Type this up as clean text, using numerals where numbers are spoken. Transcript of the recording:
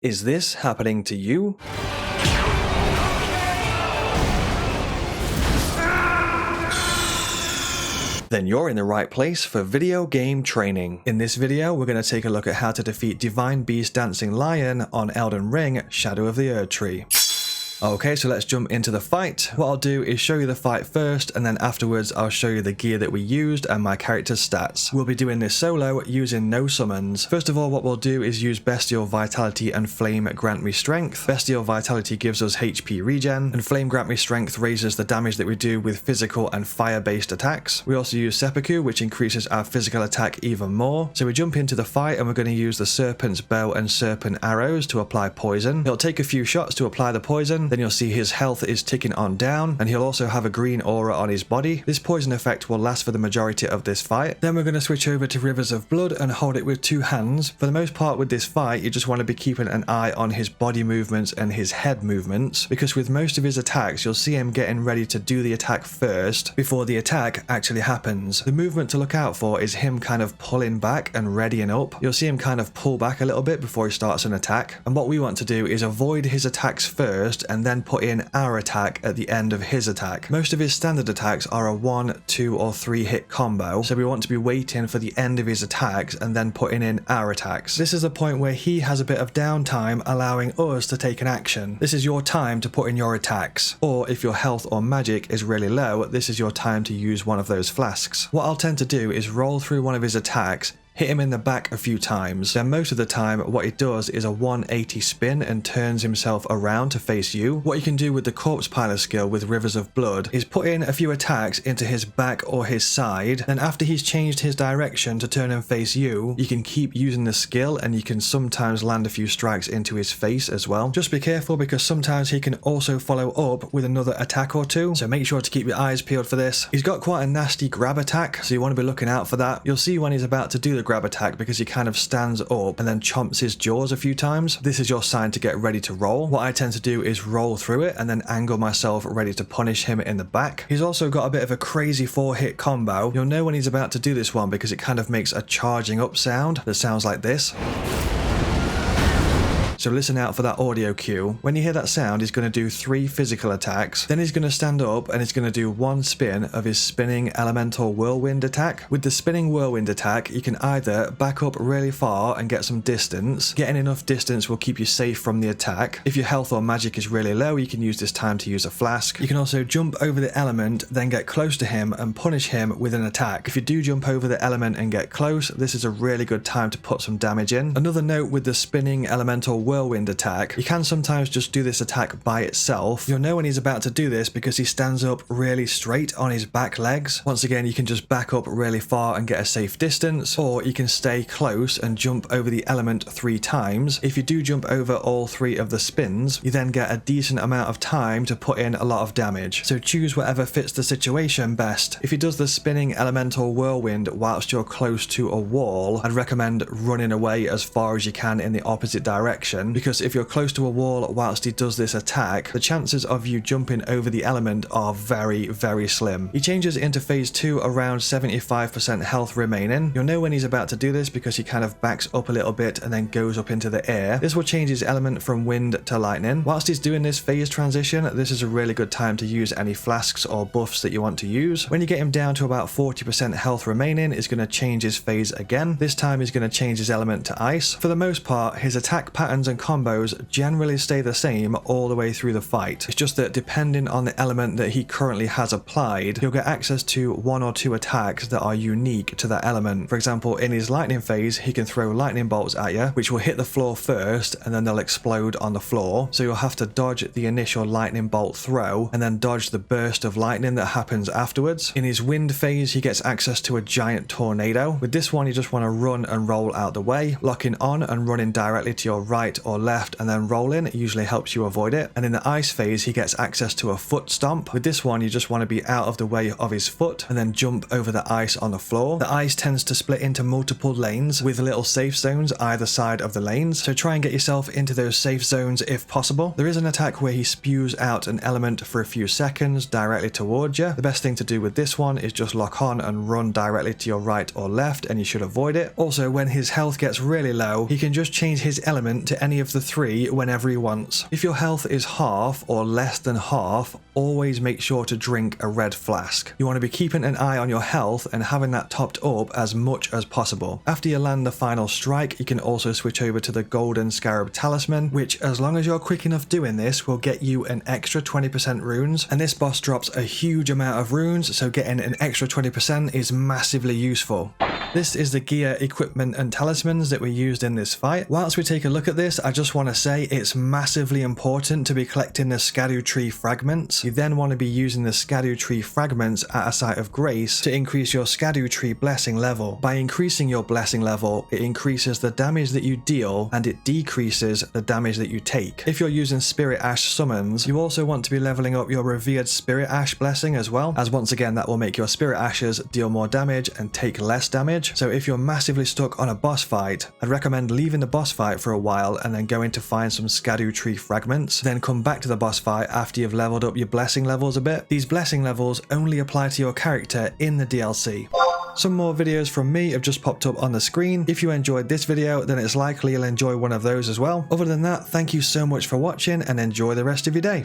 Is this happening to you? Then you're in the right place for video game training. In this video, we're going to take a look at how to defeat Divine Beast Dancing Lion on Elden Ring, Shadow of the Erdtree. Okay, so let's jump into the fight. What I'll do is show you the fight first, and then afterwards I'll show you the gear that we used and my character's stats. We'll be doing this solo using no summons. First of all, what we'll do is use Bestial Vitality and Flame grant me Strength. Bestial Vitality gives us HP regen, and Flame grant me Strength raises the damage that we do with physical and fire-based attacks. We also use Seppuku, which increases our physical attack even more. So we jump into the fight, and we're going to use the Serpent's Bow and Serpent Arrows to apply poison. It'll take a few shots to apply the poison. Then you'll see his health is ticking on down, and he'll also have a green aura on his body. This poison effect will last for the majority of this fight. Then we're going to switch over to Rivers of Blood and hold it with two hands. For the most part with this fight, you just want to be keeping an eye on his body movements and his head movements, because with most of his attacks, you'll see him getting ready to do the attack first before the attack actually happens. The movement to look out for is him kind of pulling back and readying up. You'll see him kind of pull back a little bit before he starts an attack. And what we want to do is avoid his attacks first and then put in our attack at the end of his attack. Most of his standard attacks are a 1, 2 or 3 hit combo, so we want to be waiting for the end of his attacks and then putting in our attacks. This is a point where he has a bit of downtime, allowing us to take an action. This is your time to put in your attacks, or if your health or magic is really low, this is your time to use one of those flasks. What I'll tend to do is roll through one of his attacks, hit him in the back a few times. Then most of the time what he does is a 180 spin and turns himself around to face you. What you can do with the Corpse Piler skill with Rivers of Blood is put in a few attacks into his back or his side. Then after he's changed his direction to turn and face you, you can keep using the skill and you can sometimes land a few strikes into his face as well. Just be careful, because sometimes he can also follow up with another attack or two, so make sure to keep your eyes peeled for this. He's got quite a nasty grab attack, so you want to be looking out for that. You'll see when he's about to do the grab attack because he kind of stands up and then chomps his jaws a few times. This is your sign to get ready to roll. What I tend to do is roll through it and then angle myself ready to punish him in the back. He's also got a bit of a crazy 4-hit combo. You'll know when he's about to do this one because it kind of makes a charging up sound that sounds like this. So listen out for that audio cue. When you hear that sound, he's going to do 3 physical attacks. Then he's going to stand up and he's going to do 1 spin of his spinning elemental whirlwind attack. With the spinning whirlwind attack, you can either back up really far and get some distance. Getting enough distance will keep you safe from the attack. If your health or magic is really low, you can use this time to use a flask. You can also jump over the element, then get close to him and punish him with an attack. If you do jump over the element and get close, this is a really good time to put some damage in. Another note with the spinning elemental whirlwind attack, you can sometimes just do this attack by itself. You'll know when he's about to do this because he stands up really straight on his back legs. Once again, you can just back up really far and get a safe distance, or you can stay close and jump over the element 3 times. If you do jump over all 3 of the spins, you then get a decent amount of time to put in a lot of damage. So choose whatever fits the situation best. If he does the spinning elemental whirlwind whilst you're close to a wall, I'd recommend running away as far as you can in the opposite direction, because if you're close to a wall whilst he does this attack, the chances of you jumping over the element are very, very slim. He changes into phase 2 around 75% health remaining. You'll know when he's about to do this because he kind of backs up a little bit and then goes up into the air. This will change his element from wind to lightning. Whilst he's doing this phase transition, this is a really good time to use any flasks or buffs that you want to use. When you get him down to about 40% health remaining, it's going to change his phase again. This time he's going to change his element to ice. For the most part, his attack patterns and combos generally stay the same all the way through the fight. It's just that depending on the element that he currently has applied, you'll get access to 1 or 2 attacks that are unique to that element. For example, in his lightning phase, he can throw lightning bolts at you, which will hit the floor first and then they'll explode on the floor. So you'll have to dodge the initial lightning bolt throw and then dodge the burst of lightning that happens afterwards. In his wind phase, he gets access to a giant tornado. With this one, you just want to run and roll out the way. Locking on and running directly to your right or left and then rolling usually helps you avoid it. And in the ice phase, he gets access to a foot stomp. With this one, you just want to be out of the way of his foot and then jump over the ice on the floor. The ice tends to split into multiple lanes with little safe zones either side of the lanes, so try and get yourself into those safe zones if possible. There is an attack where he spews out an element for a few seconds directly towards you. The best thing to do with this one is just lock on and run directly to your right or left and you should avoid it. Also, when his health gets really low, he can just change his element to any of the three whenever he wants. If your health is half or less than half, always make sure to drink a red flask. You want to be keeping an eye on your health and having that topped up as much as possible. After you land the final strike, you can also switch over to the golden scarab talisman, which, as long as you're quick enough doing this, will get you an extra 20% runes. And this boss drops a huge amount of runes, so getting an extra 20% is massively useful. This is the gear, equipment and talismans that we used in this fight. Whilst we take a look at this, I just want to say it's massively important to be collecting the Erdtree fragments. You then want to be using the Erdtree fragments at a site of grace to increase your Erdtree blessing level. By increasing your blessing level, it increases the damage that you deal and it decreases the damage that you take. If you're using Spirit Ash summons, you also want to be leveling up your revered Spirit Ash blessing as well, as once again that will make your Spirit Ashes deal more damage and take less damage. So if you're massively stuck on a boss fight, I'd recommend leaving the boss fight for a while and then going to find some Erdtree fragments, then come back to the boss fight after you've leveled up your blessing levels a bit. These blessing levels only apply to your character in the DLC. Some more videos from me have just popped up on the screen. If you enjoyed this video, then it's likely you'll enjoy one of those as well. Other than that, thank you so much for watching and enjoy the rest of your day.